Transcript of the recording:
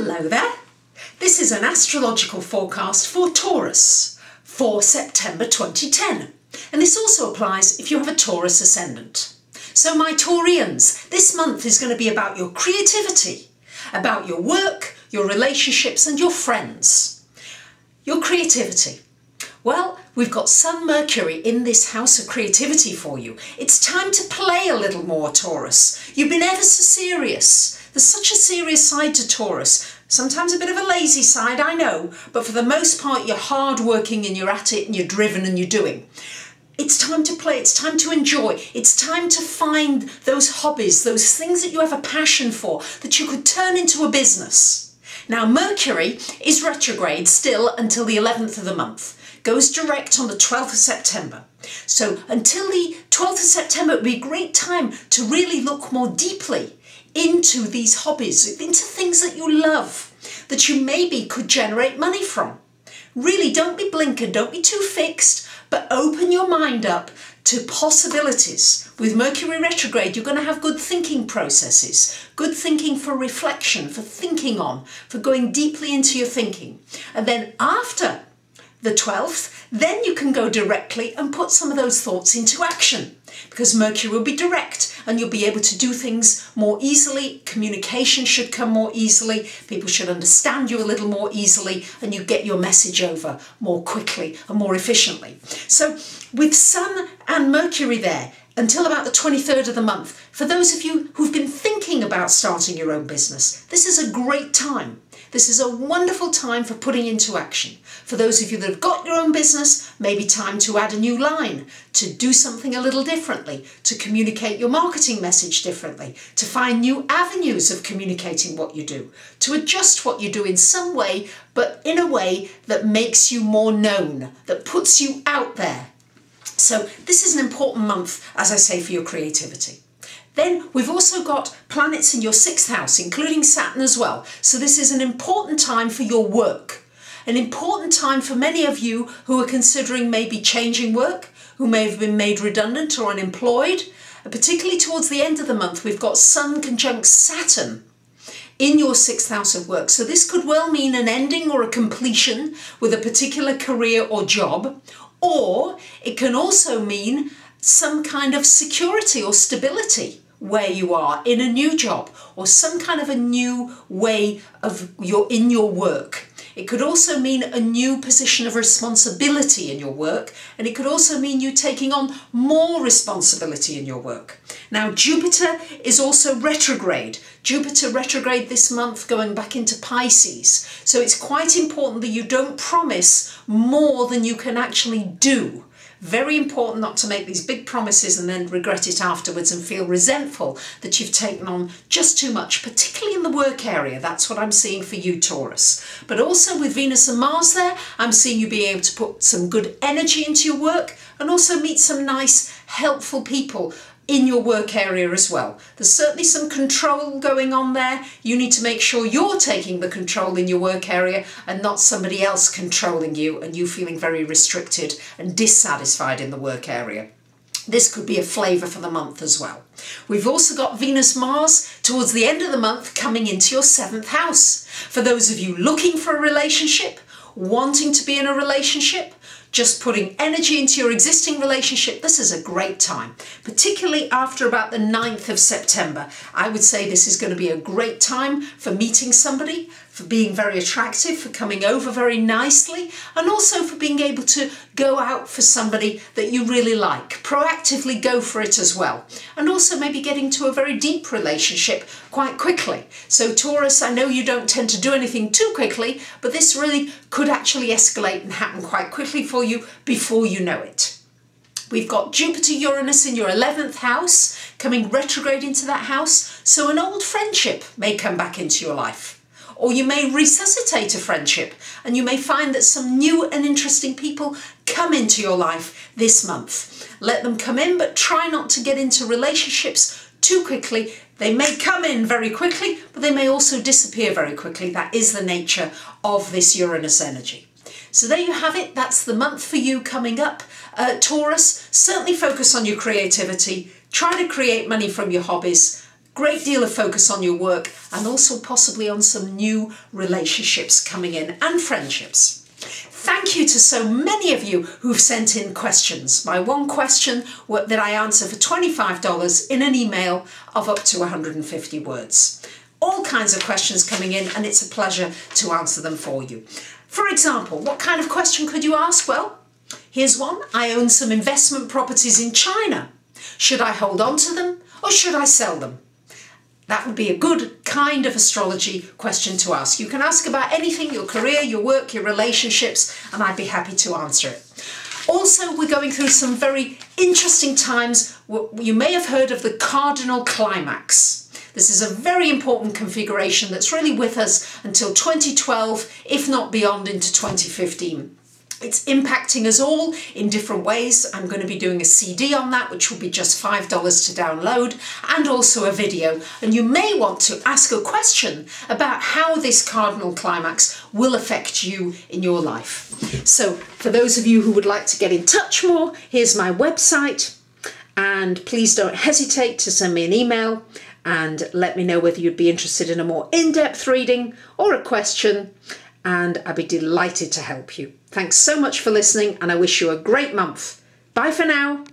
Hello there. This is an astrological forecast for Taurus for September 2010. And this also applies if you have a Taurus ascendant. So my Taurians, this month is going to be about your creativity, about your work, your relationships and your friends. Your creativity. Well, we've got Sun Mercury in this house of creativity for you. It's time to play a little more, Taurus. You've been ever so serious. There's such a serious side to Taurus. Sometimes a bit of a lazy side, I know, but for the most part you're hard working and you're at it and you're driven and you're doing. It's time to play, it's time to enjoy, it's time to find those hobbies, those things that you have a passion for, that you could turn into a business. Now Mercury is retrograde still until the 11th of the month. Goes direct on the 12th of September. So until the 12th of September, it would be a great time to really look more deeply into these hobbies, into things that you love, that you maybe could generate money from. Really, don't be blinkered, don't be too fixed, but open your mind up to possibilities. With Mercury retrograde, you're going to have good thinking processes, good thinking for reflection, for thinking on, for going deeply into your thinking. And then after the 12th, then you can go directly and put some of those thoughts into action, because Mercury will be direct and you'll be able to do things more easily. Communication should come more easily. People should understand you a little more easily and you get your message over more quickly and more efficiently. So with Sun and Mercury there until about the 23rd of the month, for those of you who've been thinking about starting your own business, this is a great time. This is a wonderful time for putting into action. For those of you that have got your own business, maybe time to add a new line, to do something a little differently, to communicate your marketing message differently, to find new avenues of communicating what you do, to adjust what you do in some way, but in a way that makes you more known, that puts you out there. So this is an important month, as I say, for your creativity. Then we've also got planets in your 6th house, including Saturn as well. So this is an important time for your work. An important time for many of you who are considering maybe changing work, who may have been made redundant or unemployed. And particularly towards the end of the month, we've got Sun conjunct Saturn in your 6th house of work. So this could well mean an ending or a completion with a particular career or job, or it can also mean some kind of security or stability where you are in a new job, or some kind of a new way of in your work. It could also mean a new position of responsibility in your work, and it could also mean you taking on more responsibility in your work. Now Jupiter is also retrograde. Jupiter retrograde this month, going back into Pisces. So it's quite important that you don't promise more than you can actually do. Very important not to make these big promises and then regret it afterwards and feel resentful that you've taken on just too much, particularly in the work area. That's what I'm seeing for you, Taurus. But also with Venus and Mars there, I'm seeing you being able to put some good energy into your work and also meet some nice, helpful people in your work area as well. There's certainly some control going on there. You need to make sure you're taking the control in your work area and not somebody else controlling you and you feeling very restricted and dissatisfied in the work area. This could be a flavour for the month as well. We've also got Venus-Mars towards the end of the month coming into your 7th house. For those of you looking for a relationship, wanting to be in a relationship, just putting energy into your existing relationship, this is a great time, particularly after about the 9th of September. I would say this is going to be a great time for meeting somebody, for being very attractive, for coming over very nicely, and also for being able to go out for somebody that you really like. Proactively go for it as well. And also maybe getting to a very deep relationship quite quickly. So Taurus, I know you don't tend to do anything too quickly, but this really could actually escalate and happen quite quickly for you before you know it. We've got Jupiter-Uranus in your 11th house, coming retrograde into that house, so an old friendship may come back into your life. Or you may resuscitate a friendship and you may find that some new and interesting people come into your life this month. Let them come in, but try not to get into relationships too quickly. They may come in very quickly, but they may also disappear very quickly. That is the nature of this Uranus energy. So there you have it. That's the month for you coming up. Taurus, certainly focus on your creativity. Try to create money from your hobbies. great deal of focus on your work and also possibly on some new relationships coming in and friendships. Thank you to so many of you who've sent in questions. My one question that I answer for $25 in an email of up to 150 words. All kinds of questions coming in, and it's a pleasure to answer them for you. For example, what kind of question could you ask? Well, here's one. I own some investment properties in China. Should I hold on to them or should I sell them? That would be a good kind of astrology question to ask. You can ask about anything, your career, your work, your relationships, and I'd be happy to answer it. Also, we're going through some very interesting times. You may have heard of the cardinal climax. This is a very important configuration that's really with us until 2012, if not beyond into 2015. It's impacting us all in different ways. I'm going to be doing a CD on that, which will be just $5 to download, and also a video. And you may want to ask a question about how this cardinal climax will affect you in your life. So for those of you who would like to get in touch more, here's my website. And please don't hesitate to send me an email and let me know whether you'd be interested in a more in-depth reading or a question. And I'd be delighted to help you. Thanks so much for listening, and I wish you a great month. Bye for now.